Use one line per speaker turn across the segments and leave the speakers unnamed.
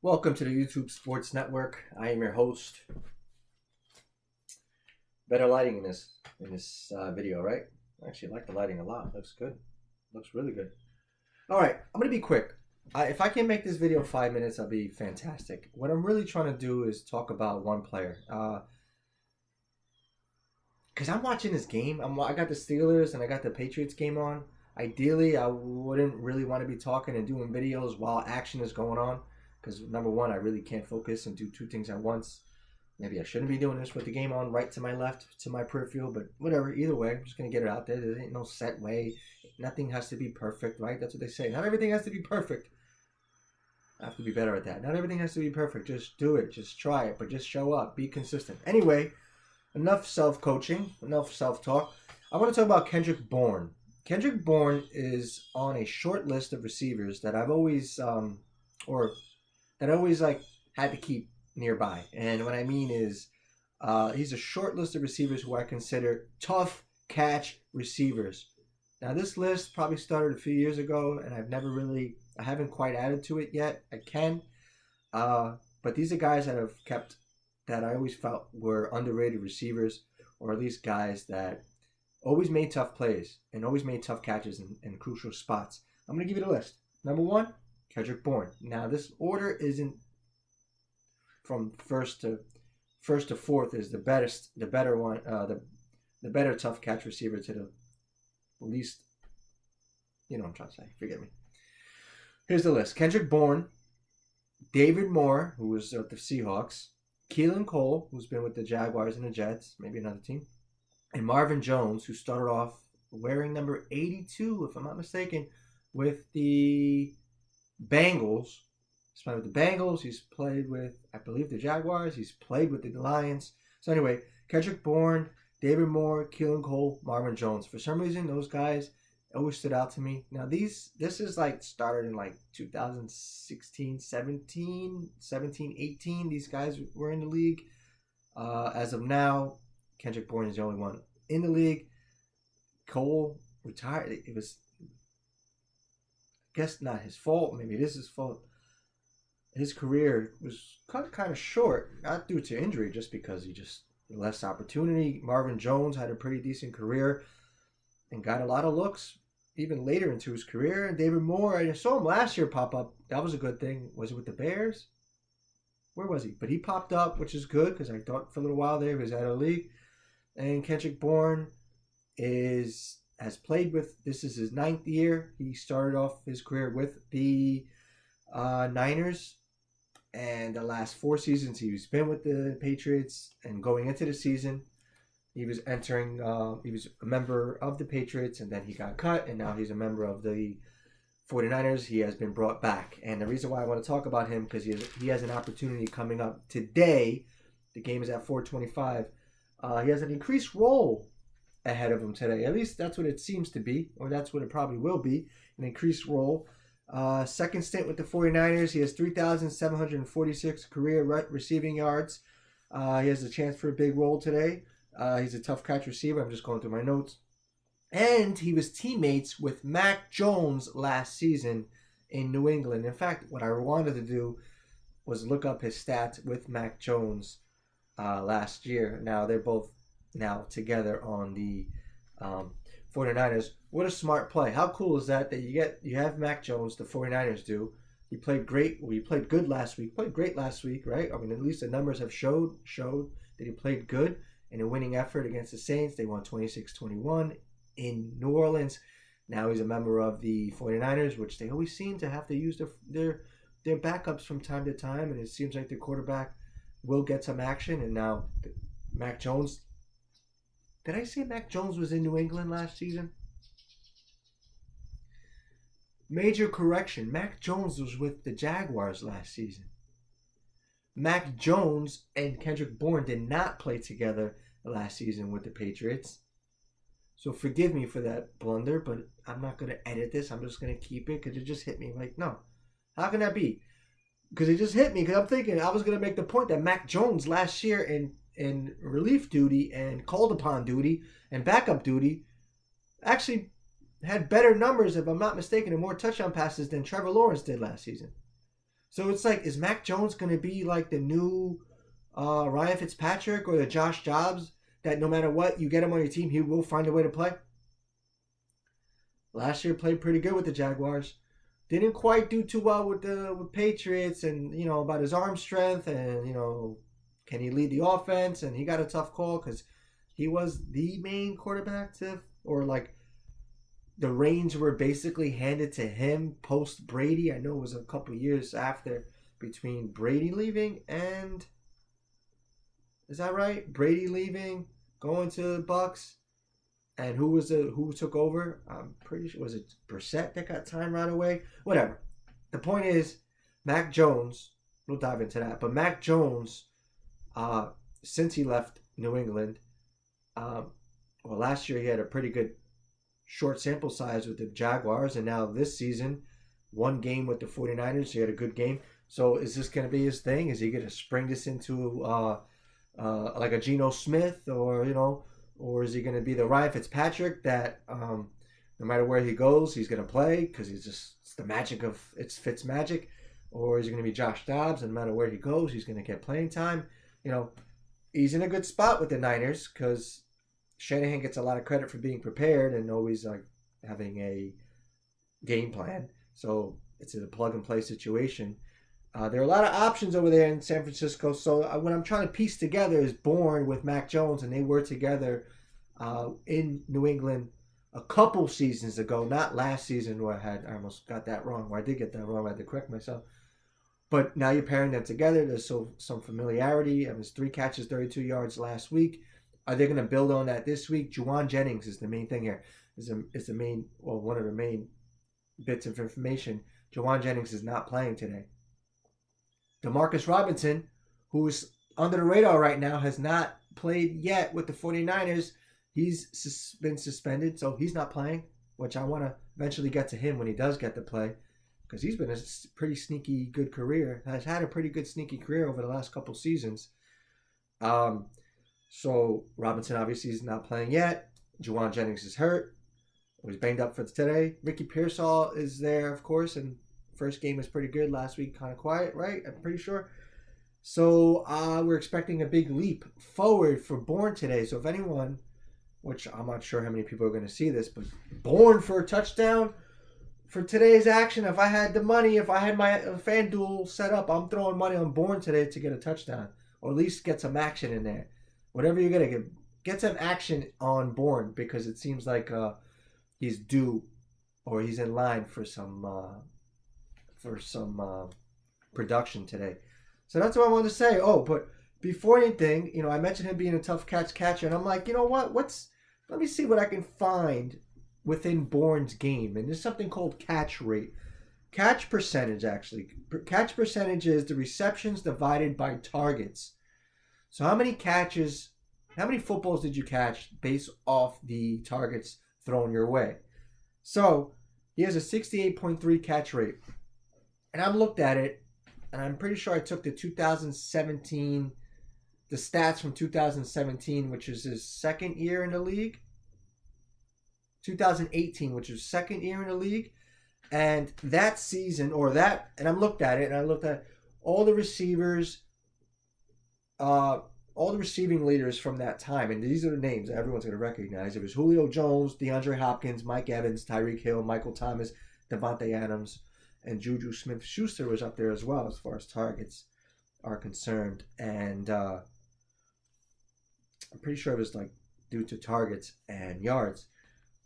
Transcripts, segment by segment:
Welcome to the YouTube Sports Network. I am your host. Better lighting in this video, right? I actually like the lighting a lot. Looks good. Looks really good. All right, I'm gonna be quick. If I can make this video 5 minutes, I'll be fantastic. What I'm really trying to do is talk about one player. Because I'm watching this game. I got the Steelers and I got the Patriots game on. Ideally, I wouldn't really want to be talking and doing videos while action is going on. Because number one, I really can't focus and do two things at once. Maybe I shouldn't be doing this with the game on right to my left, to my peripheral, but whatever. Either way, I'm just going to get it out there. There ain't no set way. Nothing has to be perfect, right? That's what they say. Not everything has to be perfect. I have to be better at that. Not everything has to be perfect. Just do it. Just try it. But just show up. Be consistent. Anyway, enough self-coaching. Enough self-talk. I want to talk about Kendrick Bourne. Kendrick Bourne is on a short list of receivers that I've always, had to keep nearby. And what I mean is he's a short list of receivers who I consider tough catch receivers. Now this list probably started a few years ago and I haven't quite added to it yet. I can. But these are guys that I always felt were underrated receivers, or at least guys that always made tough plays and always made tough catches in crucial spots. I'm going to give you the list. Number one, Kendrick Bourne. Now this order isn't from first to fourth is the better one, the better tough catch receiver to the least. You know what I'm trying to say. Forget me. Here's the list: Kendrick Bourne, David Moore, who was at the Seahawks, Keelan Cole, who's been with the Jaguars and the Jets, maybe another team, and Marvin Jones, who started off wearing number 82, if I'm not mistaken, with the Bengals. He's played with the Bengals. He's played with, I believe, the Jaguars. He's played with the Lions. So anyway, Kendrick Bourne, David Moore, Keelan Cole, Marvin Jones. For some reason, those guys always stood out to me. Now this is like started in like 2016, 17, 18. These guys were in the league. As of now, Kendrick Bourne is the only one in the league. Cole retired. It was, I guess, not his fault. Maybe it is his fault. His career was kind of short, not due to injury, just because he just less opportunity. Marvin Jones had a pretty decent career and got a lot of looks even later into his career. And David Moore, I saw him last year pop up. That was a good thing. Was it with the Bears? Where was he? But he popped up, which is good because I thought for a little while there he was out of the league. And Kendrick Bourne has played with, this is his 9th year. He started off his career with the Niners, and the last 4 seasons he's been with the Patriots. And going into the season, he was a member of the Patriots, and then he got cut, and now he's a member of the 49ers. He has been brought back, and the reason why I want to talk about him, because he has an opportunity coming up today. The game is at 4:25. He has an increased role ahead of him today. At least that's what it seems to be, or that's what it probably will be, an increased role. Second stint with the 49ers. He has 3,746 career receiving yards. He has a chance for a big role today. He's a tough catch receiver. I'm just going through my notes. And he was teammates with Mac Jones last season in New England. In fact, what I wanted to do was look up his stats with Mac Jones last year. Now they're both now together on the 49ers. What a smart play. How cool is that you have Mac Jones, the 49ers do. He played great. Well, he played good last week. Played great last week, right? I mean, at least the numbers have showed that he played good in a winning effort against the Saints. They won 26-21 in New Orleans. Now he's a member of the 49ers, which they always seem to have to use their backups from time to time, and it seems like the quarterback will get some action. And now Mac Jones. Did I say Mac Jones was in New England last season? Major correction. Mac Jones was with the Jaguars last season. Mac Jones and Kendrick Bourne did not play together last season with the Patriots. So forgive me for that blunder, but I'm not going to edit this. I'm just going to keep it because it just hit me. Like, no. How can that be? Because it just hit me because I'm thinking I was going to make the point that Mac Jones last year in relief duty and called upon duty and backup duty actually had better numbers, if I'm not mistaken, and more touchdown passes than Trevor Lawrence did last season. So it's like, is Mac Jones going to be like the new Ryan Fitzpatrick or the Josh Jobs that no matter what, you get him on your team, he will find a way to play? Last year played pretty good with the Jaguars. Didn't quite do too well with the Patriots, and about his arm strength, and can he lead the offense? And he got a tough call because he was the main quarterback or like the reins were basically handed to him post Brady. I know it was a couple years after, between Brady leaving and, is that right? Brady leaving, going to the Bucks. And who took over? I'm pretty sure, was it Brissett that got time right away? Whatever. The point is, Mac Jones, we'll dive into that, but Mac Jones, since he left New England, last year he had a pretty good short sample size with the Jaguars, and now this season, one game with the 49ers, he had a good game. So is this going to be his thing? Is he going to spring this into like a Geno Smith, or is he going to be the Ryan Fitzpatrick that no matter where he goes, he's going to play because it's the magic of Fitz magic? Or is he going to be Josh Dobbs, and no matter where he goes, he's going to get playing time? He's in a good spot with the Niners because Shanahan gets a lot of credit for being prepared and always like having a game plan. So it's a plug and play situation. There are a lot of options over there in San Francisco. So what I'm trying to piece together is Bourne with Mac Jones, and they were together in New England a couple seasons ago, not last season where I almost got that wrong. Where I did get that wrong, I had to correct myself. But now you're pairing them together. There's some familiarity. It was 3 catches, 32 yards last week. Are they going to build on that this week? Juwan Jennings is the main thing here. Is the main, one of the main bits of information. Juwan Jennings is not playing today. Demarcus Robinson, who's under the radar right now, has not played yet with the 49ers. He's been suspended, so he's not playing, which I want to eventually get to him when he does get to play, because he's been a pretty sneaky good career, has had a pretty good sneaky career over the last couple seasons. So Robinson obviously is not playing yet. Juwan Jennings is hurt. He was banged up for today. Ricky Pearsall is there, of course, and first game was pretty good. Last week, kind of quiet, right? I'm pretty sure. So we're expecting a big leap forward for Bourne today. So if anyone, which I'm not sure how many people are going to see this, but Bourne for a touchdown for today's action. If I had the money, if I had my FanDuel set up, I'm throwing money on Bourne today to get a touchdown, or at least get some action in there. Whatever you're going to get some action on Bourne, because it seems like he's due, or he's in line for some production today. So that's what I wanted to say. Oh, but before anything, I mentioned him being a tough catcher, and I'm like, you know what? Let me see what I can find within Bourne's game. And there's something called catch rate. Catch percentage, actually. Catch percentage is the receptions divided by targets. So how many footballs did you catch based off the targets thrown your way? So he has a 68.3 catch rate. And I've looked at it, and I'm pretty sure I took the stats from 2017, which is his second year in the league. 2018, which was second year in the league. And that season, and I looked at it, and I looked at all the receivers, all the receiving leaders from that time. And these are the names that everyone's going to recognize. It was Julio Jones, DeAndre Hopkins, Mike Evans, Tyreek Hill, Michael Thomas, Devontae Adams, and Juju Smith-Schuster was up there as well as far as targets are concerned. And I'm pretty sure it was like due to targets and yards.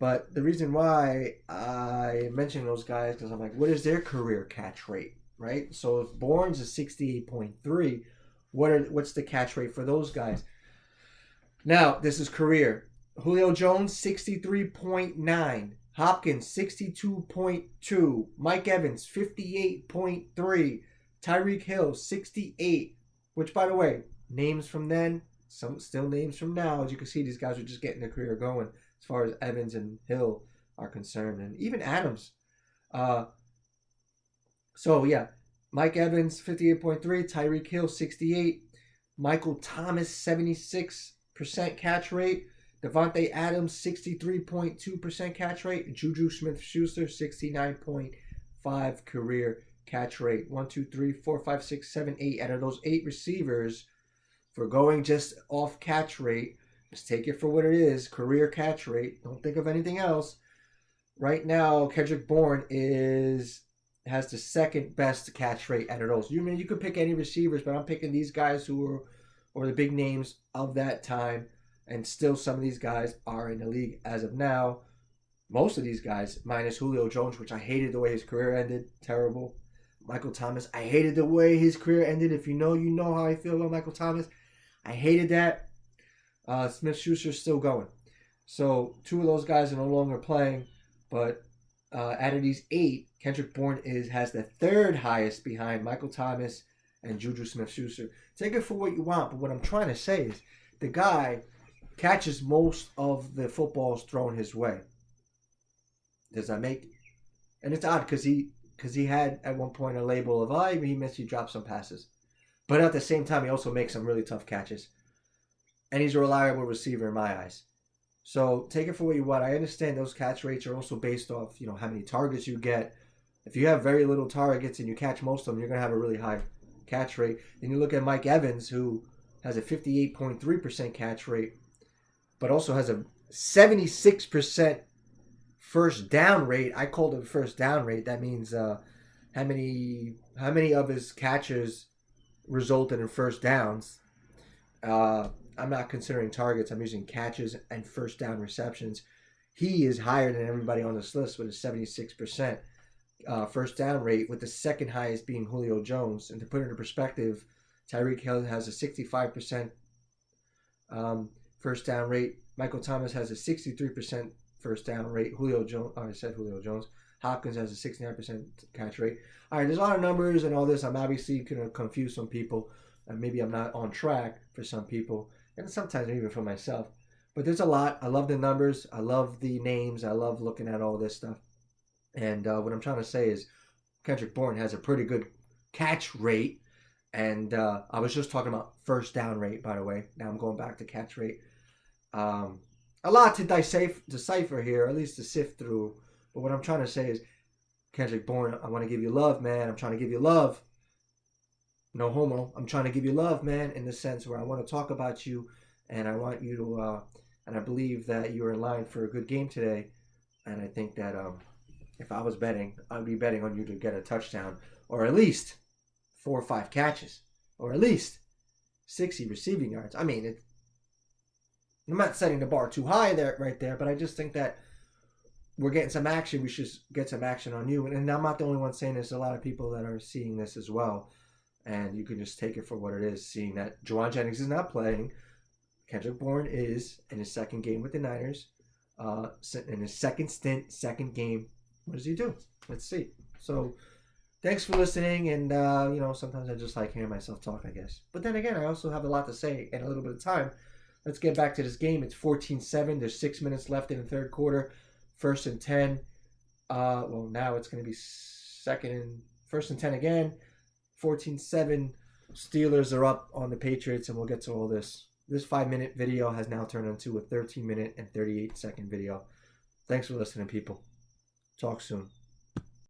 But the reason why I mentioned those guys, because I'm like, what is their career catch rate, right? So if Bourne's is 68.3, what's the catch rate for those guys? Now, this is career. Julio Jones, 63.9. Hopkins, 62.2. Mike Evans, 58.3. Tyreek Hill, 68. Which, by the way, names from then, some still names from now. As you can see, these guys are just getting their career going as far as Evans and Hill are concerned. And even Adams. So, yeah. Mike Evans, 58.3. Tyreek Hill, 68. Michael Thomas, 76% catch rate. Devontae Adams, 63.2% catch rate. Juju Smith-Schuster, 69.5 career catch rate. 1, 2, 3, 4, 5, 6, 7, 8. Out of those 8 receivers, if we're going just off catch rate, just take it for what it is, career catch rate. Don't think of anything else. Right now, Kendrick Bourne has the second best catch rate out of those. You could pick any receivers, but I'm picking these guys who are the big names of that time, and still some of these guys are in the league as of now. Most of these guys, minus Julio Jones, which I hated the way his career ended. Terrible. Michael Thomas, I hated the way his career ended. If you know how I feel about Michael Thomas. I hated that. Smith-Schuster's still going. So 2 of those guys are no longer playing, but out of these 8, Kendrick Bourne has the 3rd highest behind Michael Thomas and Juju Smith-Schuster. Take it for what you want, but what I'm trying to say is the guy catches most of the footballs thrown his way. Does that make? And it's odd because he had at one point a label of he dropped some passes, but at the same time he also makes some really tough catches, and he's a reliable receiver in my eyes. So take it for what you want. I understand those catch rates are also based off how many targets you get. If you have very little targets and you catch most of them, you're gonna have a really high catch rate. Then you look at Mike Evans, who has a 58.3% catch rate, but also has a 76% first down rate. I called it first down rate. That means how many of his catches resulted in first downs. I'm not considering targets. I'm using catches and first down receptions. He is higher than everybody on this list with a 76% first down rate, with the second highest being Julio Jones. And to put it into perspective, Tyreek Hill has a 65% first down rate. Michael Thomas has a 63% first down rate. Julio Jones. Hopkins has a 69% catch rate. All right, there's a lot of numbers and all this. I'm obviously going to confuse some people, and maybe I'm not on track for some people, and sometimes even for myself. But there's a lot. I love the numbers. I love the names. I love looking at all this stuff. And what I'm trying to say is Kendrick Bourne has a pretty good catch rate. And I was just talking about first down rate, by the way. Now I'm going back to catch rate. A lot to decipher here, at least to sift through. But what I'm trying to say is, Kendrick Bourne, I want to give you love, man. I'm trying to give you love. No homo. I'm trying to give you love, man, in the sense where I want to talk about you, and I want you to, and I believe that you're in line for a good game today. And I think that if I was betting, I'd be betting on you to get a touchdown, or at least 4 or 5 catches, or at least 60 receiving yards. I mean, I'm not setting the bar too high right there, but I just think that we're getting some action. We should get some action on you. And I'm not the only one saying this. There's a lot of people that are seeing this as well. And you can just take it for what it is, seeing that Juwan Jennings is not playing. Kendrick Bourne is in his second game with the Niners. In his second stint, second game. What does he do? Let's see. So, thanks for listening. And, sometimes I just like hearing myself talk, I guess. But then again, I also have a lot to say in a little bit of time. Let's get back to this game. It's 14-7. There's 6 minutes left in the third quarter. 1st and 10. Now it's going to be first and 10 again. 14-7. Steelers are up on the Patriots, and we'll get to all this. This 5-minute video has now turned into a 13-minute and 38-second video. Thanks for listening, people. Talk soon.